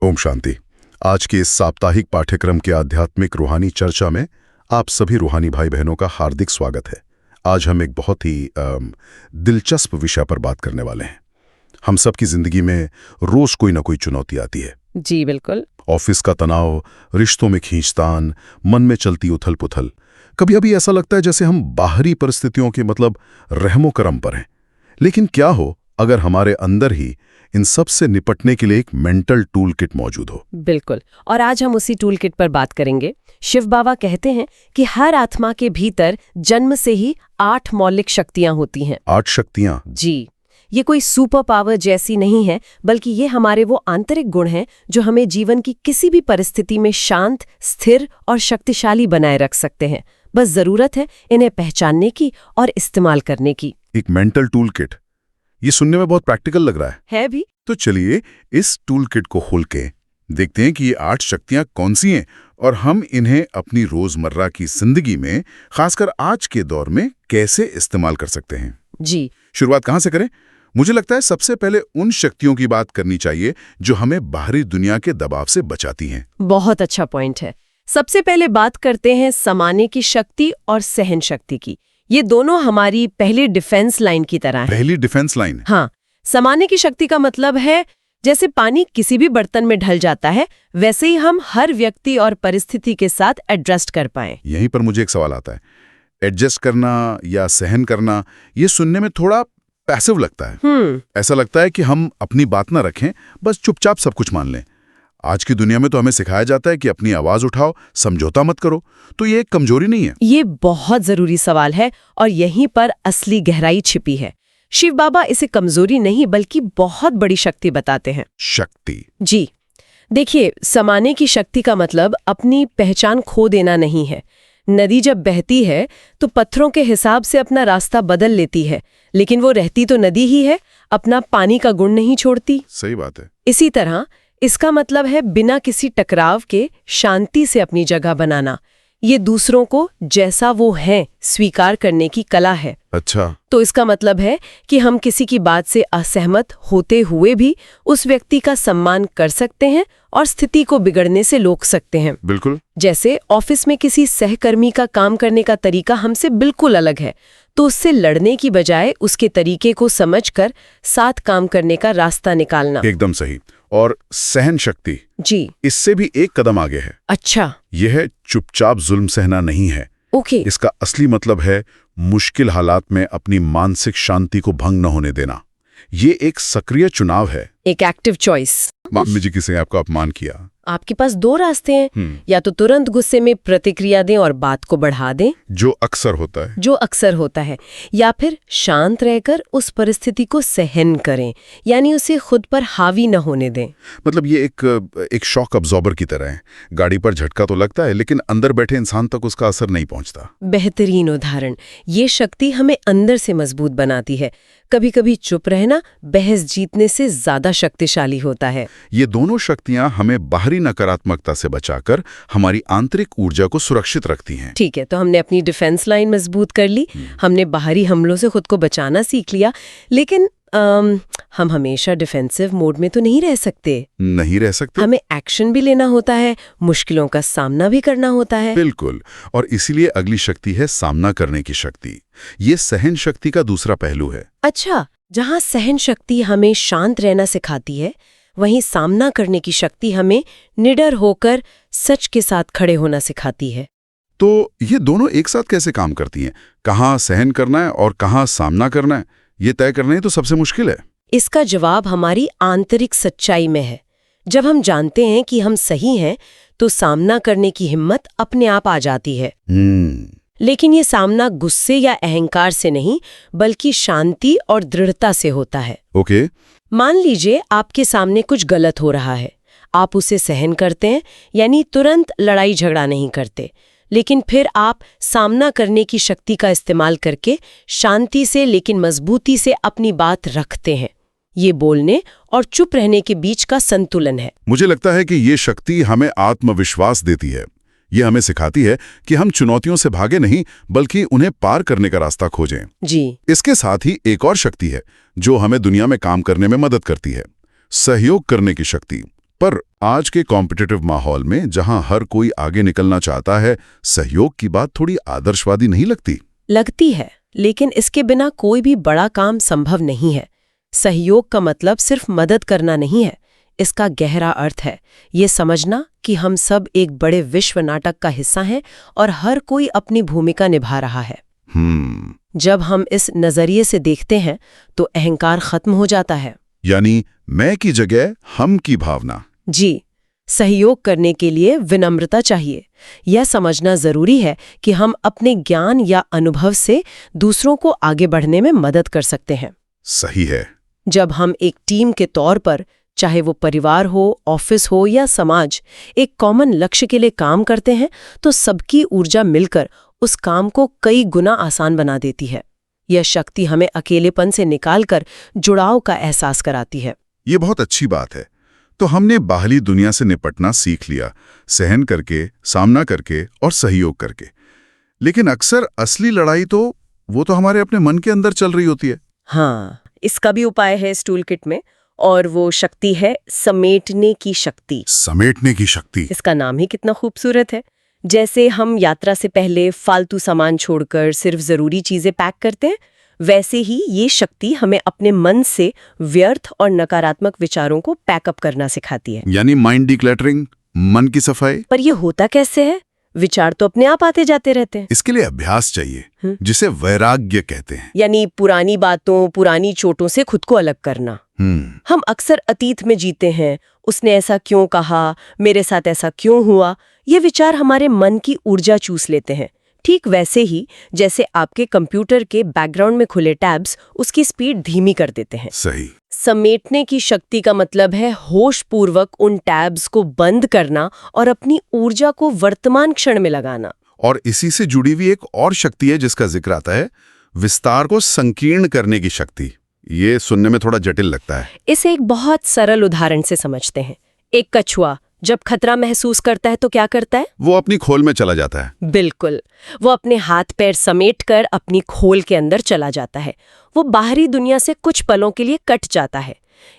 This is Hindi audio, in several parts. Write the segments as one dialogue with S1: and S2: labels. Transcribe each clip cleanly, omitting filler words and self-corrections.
S1: ओम शांति। आज के इस साप्ताहिक पाठ्यक्रम के आध्यात्मिक रूहानी चर्चा में आप सभी रूहानी भाई बहनों का हार्दिक स्वागत है। आज हम एक बहुत ही दिलचस्प विषय पर बात करने वाले हैं। हम सब की जिंदगी में रोज कोई ना कोई चुनौती आती है।
S2: जी बिल्कुल।
S1: ऑफिस का तनाव, रिश्तों में खींचतान, मन में चलती उथल पुथल। कभी कभी ऐसा लगता है जैसे हम बाहरी परिस्थितियों के रहमो करम पर हैं। लेकिन क्या हो अगर हमारे अंदर ही इन सब से निपटने के लिए एक मेंटल टूल किट मौजूद हो।
S2: बिल्कुल, और आज हम उसी टूल किट पर बात करेंगे। शिव बाबा कहते हैं कि हर आत्मा के भीतर जन्म से ही 8 मौलिक शक्तियां होती हैं।
S1: 8 शक्तियां?
S2: जी, ये कोई सुपर पावर जैसी नहीं है, बल्कि ये हमारे वो आंतरिक गुण हैं जो हमें जीवन की किसी भी परिस्थिति में शांत, स्थिर और शक्तिशाली बनाए रख सकते हैं। बस जरूरत है इन्हें पहचानने की और इस्तेमाल करने की।
S1: एक मेंटल टूल किट, ये सुनने में बहुत प्रैक्टिकल लग रहा
S2: है भी।
S1: तो चलिए इस टूल किट को खोल के देखते हैं कि ये 8 शक्तियां कौन सी हैं और हम इन्हें अपनी रोजमर्रा की जिंदगी में, खासकर आज के दौर में, कैसे इस्तेमाल कर सकते हैं।
S2: जी,
S1: शुरुआत कहां से करें? मुझे लगता है सबसे पहले उन शक्तियों की बात करनी चाहिए जो हमें बाहरी दुनिया के दबाव से बचाती हैं।
S2: बहुत अच्छा पॉइंट है। सबसे पहले बात करते हैं समाने की शक्ति और सहन शक्ति की। ये दोनों हमारी पहली डिफेंस लाइन की तरह है।
S1: पहली डिफेंस लाइन?
S2: हाँ। समाने की शक्ति का मतलब है जैसे पानी किसी भी बर्तन में ढल जाता है, वैसे ही हम हर व्यक्ति और परिस्थिति के साथ एडजस्ट कर पाएं।
S1: यहीं पर मुझे एक सवाल आता है। एडजस्ट करना या सहन करना, ये सुनने में थोड़ा पैसिव लगता है। ऐसा लगता है कि हम अपनी बात ना रखें, बस चुपचाप सब कुछ मान लें। आज की दुनिया में तो हमें सिखाया जाता है कि अपनी आवाज उठाओ, समझौता मत करो। तो ये एक कमजोरी नहीं है?
S2: ये बहुत जरूरी सवाल है और यहीं पर असली गहराई छिपी है। शिव बाबा इसे कमजोरी नहीं बल्कि बहुत बड़ी शक्ति बताते हैं।
S1: शक्ति?
S2: जी देखिए, समाने की शक्ति का मतलब अपनी पहचान खो देना नहीं है। नदी जब बहती है तो पत्थरों के हिसाब से अपना रास्ता बदल लेती है, लेकिन वो रहती तो नदी ही है, अपना पानी का गुण नहीं छोड़ती।
S1: सही बात है।
S2: इसी तरह इसका मतलब है बिना किसी टकराव के शांति से अपनी जगह बनाना। ये दूसरों को जैसा वो हैं स्वीकार करने की कला है।
S1: अच्छा।
S2: तो इसका मतलब है कि हम किसी की बात से असहमत होते हुए भी उस व्यक्ति का सम्मान कर सकते हैं और स्थिति को बिगड़ने से रोक सकते हैं।
S1: बिल्कुल।
S2: जैसे ऑफिस में किसी सहकर्मी का काम करने का तरीका हमसे बिल्कुल अलग है, तो उससे लड़ने की बजाय उसके तरीके को समझकर साथ काम करने का रास्ता निकालना।
S1: एकदम सही। और सहन शक्ति?
S2: जी,
S1: इससे भी एक कदम आगे है।
S2: अच्छा।
S1: यह चुपचाप जुल्म सहना नहीं है।
S2: ओके।
S1: इसका असली मतलब है मुश्किल हालात में अपनी मानसिक शांति को भंग न होने देना। ये एक सक्रिय चुनाव है,
S2: एक एक्टिव चॉइस।
S1: मम्मी जी किसी ने आपका अपमान किया,
S2: आपके पास 2 रास्ते हैं। या तो तुरंत गुस्से में प्रतिक्रिया दें और बात को बढ़ा दें,
S1: जो अक्सर होता है,
S2: या फिर शांत रहकर उस परिस्थिति को सहन करें, यानी उसे खुद पर हावी न होने दें।
S1: ये एक शॉक अब्जॉर्बर की तरह है। गाड़ी पर झटका तो लगता है, लेकिन अंदर बैठे इंसान तक उसका असर नहीं पहुंचता।
S2: बेहतरीन उदाहरण। ये शक्ति हमें अंदर से मजबूत बनाती है। कभी कभी चुप रहना बहस जीतने से ज्यादा शक्तिशाली होता है।
S1: ये दोनों शक्तियां हमें बाहरी नकारात्मकता से बचाकर हमारी आंतरिक ऊर्जा को सुरक्षित रखती हैं।
S2: ठीक है, तो हमने अपनी डिफेंस लाइन मजबूत कर ली, हमने बाहरी हमलों से खुद को बचाना सीख लिया, लेकिन हम हमेशा डिफेंसिव मोड में तो नहीं रह सकते। हमें एक्शन भी लेना होता है, मुश्किलों का सामना भी करना होता है।
S1: बिल्कुल। और इसीलिए अगली शक्ति है सामना करने की शक्ति। ये सहन शक्ति का दूसरा पहलू है।
S2: अच्छा, जहाँ सहन शक्ति हमें शांत रहना सिखाती है, वहीं सामना करने की शक्ति हमें निडर होकर सच के साथ खड़े होना सिखाती है।
S1: तो ये दोनों एक साथ कैसे काम करती हैं? कहाँ सहन करना है और कहाँ सामना करना है, ये तय करना ही तो सबसे मुश्किल है।
S2: इसका जवाब हमारी आंतरिक सच्चाई में है। जब हम जानते हैं कि हम सही हैं, तो सामना करने की हिम्मत अपने आप आ जाती है। लेकिन ये सामना गुस्से या अहंकार से नहीं, बल्कि शांति और दृढ़ता से होता है।
S1: ओके।
S2: मान लीजिए आपके सामने कुछ गलत हो रहा है, आप उसे सहन करते हैं, यानी तुरंत लड़ाई झगड़ा नहीं करते, लेकिन फिर आप सामना करने की शक्ति का इस्तेमाल करके शांति से लेकिन मजबूती से अपनी बात रखते हैं। ये बोलने और चुप रहने के बीच का संतुलन है।
S1: मुझे लगता है कि ये शक्ति हमें आत्मविश्वास देती है। ये हमें सिखाती है कि हम चुनौतियों से भागे नहीं, बल्कि उन्हें पार करने का रास्ता खोजें।
S2: जी।
S1: इसके साथ ही एक और शक्ति है जो हमें दुनिया में काम करने में मदद करती है, सहयोग करने की शक्ति। पर आज के कॉम्पिटिटिव माहौल में जहां हर कोई आगे निकलना चाहता है, सहयोग की बात थोड़ी आदर्शवादी नहीं लगती?
S2: लगती है, लेकिन इसके बिना कोई भी बड़ा काम संभव नहीं है। सहयोग का मतलब सिर्फ मदद करना नहीं है। इसका गहरा अर्थ है ये समझना कि हम सब एक बड़े विश्व नाटक का हिस्सा हैं और हर कोई अपनी भूमिका निभा रहा है। जब हम इस नजरिए से देखते हैं तो अहंकार खत्म हो जाता है।
S1: यानी मैं की जगह हम की भावना।
S2: जी, सहयोग करने के लिए विनम्रता चाहिए। यह समझना जरूरी है कि हम अपने ज्ञान या अनुभव से दूसरों को आगे बढ़ने में मदद कर सकते हैं।
S1: सही है।
S2: जब हम एक टीम के तौर पर, चाहे वो परिवार हो, ऑफिस हो या समाज, एक कॉमन लक्ष्य के लिए काम करते हैं तो सबकी ऊर्जा मिलकर उस काम को कई गुना आसान बना देती है। यह शक्ति हमें अकेलेपन से निकालकर जुड़ाव का एहसास कराती है।
S1: ये बहुत अच्छी बात है। तो हमने बाहरी दुनिया से निपटना सीख लिया, सहन करके, सामना करके और सहयोग करके। लेकिन अक्सर असली लड़ाई तो हमारे अपने मन के अंदर चल रही होती है।
S2: हाँ, इसका भी उपाय है इस टूल किट में, और वो शक्ति है समेटने की शक्ति।
S1: समेटने की शक्ति।
S2: इसका नाम ही कितना खूबसूरत है। जैसे हम यात्रा से पहले फालतू सामान छोड़कर सिर्फ जरूरी चीजें पैक करते हैं, वैसे ही ये शक्ति हमें अपने मन से व्यर्थ और नकारात्मक विचारों को पैकअप करना सिखाती है।
S1: यानी माइंड डिक्लटरिंग, मन की सफाई।
S2: पर ये होता कैसे है? विचार तो अपने आप आते जाते रहते हैं।
S1: इसके लिए अभ्यास चाहिए, जिसे वैराग्य कहते हैं।
S2: यानी पुरानी बातों, पुरानी चोटों से खुद को अलग करना। हम अक्सर अतीत में जीते हैं। उसने ऐसा क्यों कहा, मेरे साथ ऐसा क्यों हुआ, ये विचार हमारे मन की ऊर्जा चूस लेते हैं। ठीक वैसे ही जैसे आपके कंप्यूटर के बैकग्राउंड में खुले टैब्स उसकी स्पीड धीमी कर देते हैं।
S1: सही।
S2: समेटने की शक्ति का मतलब है होशपूर्वक उन टैब्स को बंद करना और अपनी ऊर्जा को वर्तमान क्षण में लगाना।
S1: और इसी से जुड़ी हुई एक और शक्ति है जिसका जिक्र आता है, विस्तार को संकीर्ण करने की शक्ति। ये सुनने में थोड़ा जटिल लगता है।
S2: इसे एक बहुत सरल उदाहरण से समझते हैं। एक कछुआ जब खतरा महसूस करता है तो क्या करता है?
S1: वो अपनी खोल में चला जाता है।
S2: बिल्कुल, वो अपने हाथ पैर समेटकर अपनी खोल के अंदर चला जाता है। वो बाहरी दुनिया से कुछ पलों के लिए कट जाता है।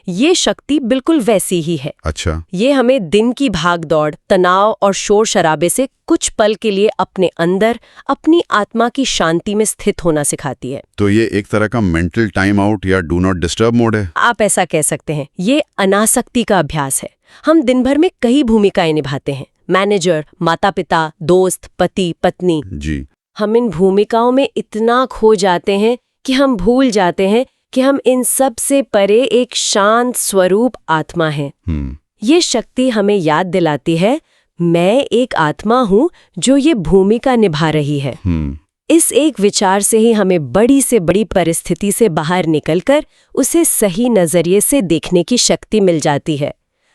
S2: ये शक्ति बिल्कुल वैसी ही है।
S1: अच्छा।
S2: ये हमें दिन की भागदौड़, तनाव और शोर शराबे से कुछ पल के लिए अपने अंदर, अपनी आत्मा की शांति में स्थित होना सिखाती है।
S1: तो ये एक तरह का मेंटल टाइम आउट या डू नॉट डिस्टर्ब मोड है।
S2: आप ऐसा कह सकते हैं। ये अनासक्ति का अभ्यास है। हम दिन भर में कई भूमिकाएं निभाते हैं, मैनेजर, माता पिता, दोस्त, पति, पत्नी।
S1: जी।
S2: हम इन भूमिकाओं में इतना खो जाते हैं कि हम भूल जाते हैं कि हम इन सब से परे एक शांत स्वरूप आत्मा है। ये शक्ति हमें याद दिलाती है, मैं एक आत्मा हूँ जो ये भूमिका निभा रही है। इस एक विचार से ही हमें बड़ी से बड़ी परिस्थिति से बाहर निकलकर उसे सही नजरिए से देखने की शक्ति मिल जाती है।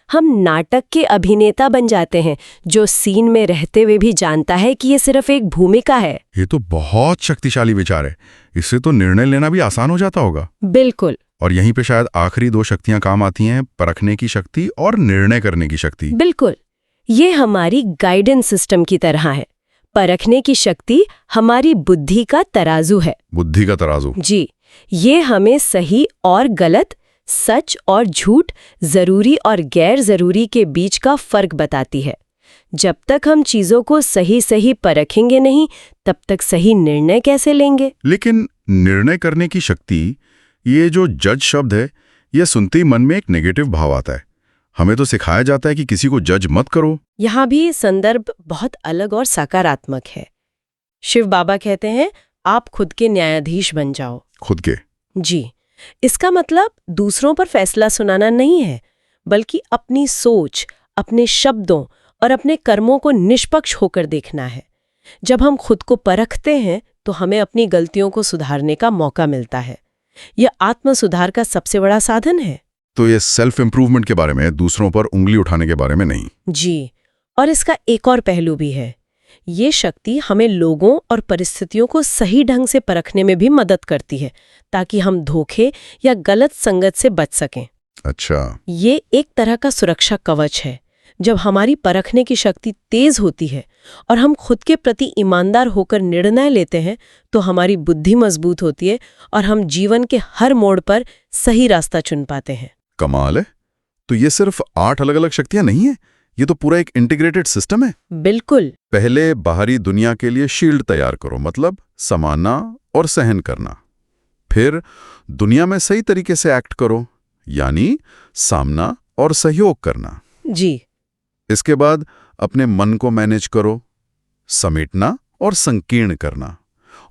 S2: हम नाटक के अभिनेता बन जाते हैं जो सीन में रहते हुए भी जानता है कि ये सिर्फ एक भूमिका है।
S1: ये तो बहुत शक्तिशाली विचार है। इससे तो निर्णय लेना भी आसान हो जाता होगा।
S2: बिल्कुल।
S1: और यहीं पे शायद आखिरी दो शक्तियां काम आती हैं, परखने की शक्ति और निर्णय करने की शक्ति।
S2: बिल्कुल, ये हमारी गाइडेंस सिस्टम की तरह है। परखने की शक्ति हमारी बुद्धि का तराजू है।
S1: बुद्धि का तराजू।
S2: जी, ये हमें सही और गलत, सच और झूठ, जरूरी और गैर जरूरी के बीच का फर्क बताती है। जब तक हम चीजों को सही सही परखेंगे नहीं, तब तक सही निर्णय कैसे लेंगे?
S1: लेकिन निर्णय करने की शक्ति, ये जो जज शब्द है, यह सुनते ही मन में एक नेगेटिव भाव आता है। हमें तो सिखाया जाता है कि किसी को जज मत करो।
S2: यहाँ भी संदर्भ बहुत अलग और सकारात्मक है। शिव बाबा कहते हैं, आप खुद के न्यायाधीश बन जाओ।
S1: खुद के?
S2: जी, इसका मतलब दूसरों पर फैसला सुनाना नहीं है, बल्कि अपनी सोच, अपने शब्दों और अपने कर्मों को निष्पक्ष होकर देखना है। जब हम खुद को परखते हैं तो हमें अपनी गलतियों को सुधारने का मौका मिलता है। यह आत्म सुधार का सबसे बड़ा साधन है।
S1: तो ये सेल्फ इम्प्रूवमेंट के बारे में, दूसरों पर उंगली उठाने के बारे में नहीं।
S2: जी, और इसका एक और पहलू भी है। ये शक्ति हमें लोगों और परिस्थितियों को सही ढंग से परखने में भी मदद करती है, ताकि हम धोखे या गलत संगत से बच सकें।
S1: अच्छा।
S2: ये एक तरह का सुरक्षा कवच है। जब हमारी परखने की शक्ति तेज होती है और हम खुद के प्रति ईमानदार होकर निर्णय लेते हैं, तो हमारी बुद्धि मजबूत होती है और हम जीवन के हर मोड़ पर सही रास्ता चुन पाते हैं।
S1: कमाल है। तो ये सिर्फ 8 अलग अलग शक्तियां नहीं है, ये तो पूरा एक इंटीग्रेटेड सिस्टम है।
S2: बिल्कुल।
S1: पहले बाहरी दुनिया के लिए शील्ड तैयार करो, मतलब समाना और सहन करना। फिर दुनिया में सही तरीके से एक्ट करो, यानी सामना और सहयोग करना।
S2: जी।
S1: इसके बाद अपने मन को मैनेज करो, समेटना और संकीर्ण करना।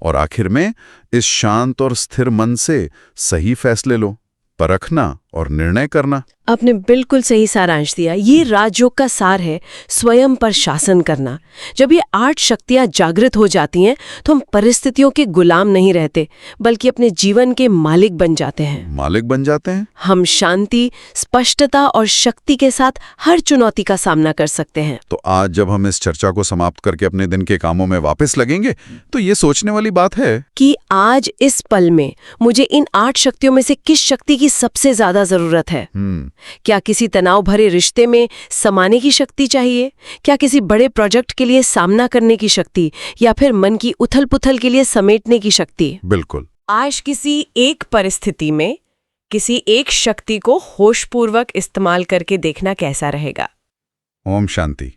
S1: और आखिर में इस शांत और स्थिर मन से सही फैसले लो, परखना और निर्णय करना।
S2: आपने बिल्कुल सही सारांश दिया। ये राजयोग का सार है, स्वयं पर शासन करना। जब ये 8 शक्तियां जागृत हो जाती हैं तो हम परिस्थितियों के गुलाम नहीं रहते, बल्कि अपने जीवन के मालिक बन जाते हैं।
S1: मालिक बन जाते हैं।
S2: हम शांति, स्पष्टता और शक्ति के साथ हर चुनौती का सामना कर सकते हैं।
S1: तो आज जब हम इस चर्चा को समाप्त करके अपने दिन के कामों में वापस लगेंगे तो ये सोचने वाली बात है
S2: कि आज इस पल में मुझे इन 8 शक्तियों में से किस शक्ति की सबसे ज्यादा जरूरत है। क्या किसी तनाव भरे रिश्ते में समाने की शक्ति चाहिए, क्या किसी बड़े प्रोजेक्ट के लिए सामना करने की शक्ति, या फिर मन की उथल-पुथल के लिए समेटने की शक्ति।
S1: बिल्कुल।
S2: आज किसी एक परिस्थिति में किसी एक शक्ति को होशपूर्वक इस्तेमाल करके देखना कैसा रहेगा।
S1: ओम शांति।